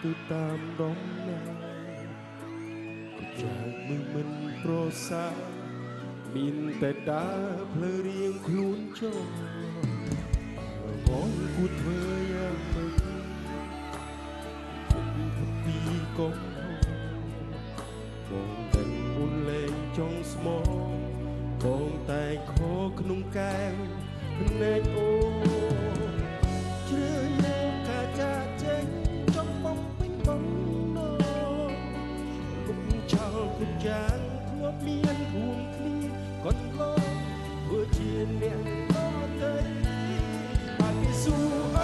ទៅតាមដំណើរក៏ចាកមើលមិនប្រសាមានតែដើរផ្លូវរៀងខ្លួនចុះបងគួរធ្វើយ៉ាងម៉េចពីកុំបងតែមុនលែងចង់ស្មោះបងតែខកក្នុងកែវភ្នែកអូជ្រើយកកាចាចេញចង់បំពេញបំណងគុំចោលគុំយ៉ាងធ្លាប់មានរួមគ្នាកត់លោធ្វើជាអ្នកតទៅបានគេសួរ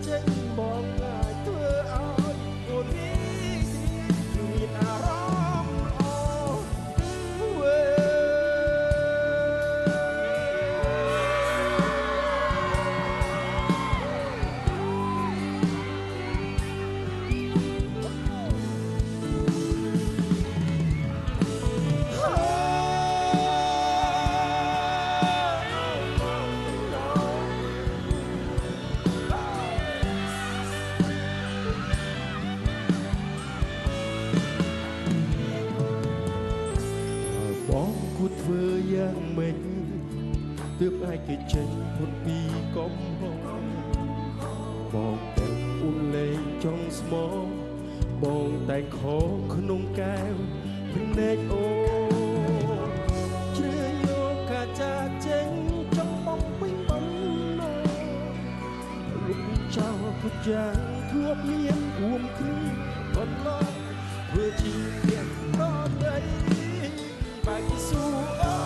ចេញបងងាយធ្វើឲ្យអូននេះមានអារម្មណ៍អូវេបងគួរធ្វើយ៉ាងម៉េចទើបអាចគេចេញផុតពីកំហុសបងតែអ៊ុនលែងចង់ស្មោះបងតែខកក្នុងកែវភ្នែកអូជ្រើយកកាចាចេញចង់បំពេញបំណងលុបចោលទុកយ៉ាងធ្លាប់មានរួមគ្នាបន្លប់ធ្វើជាអ្នកតទៅបាគីស៊ូ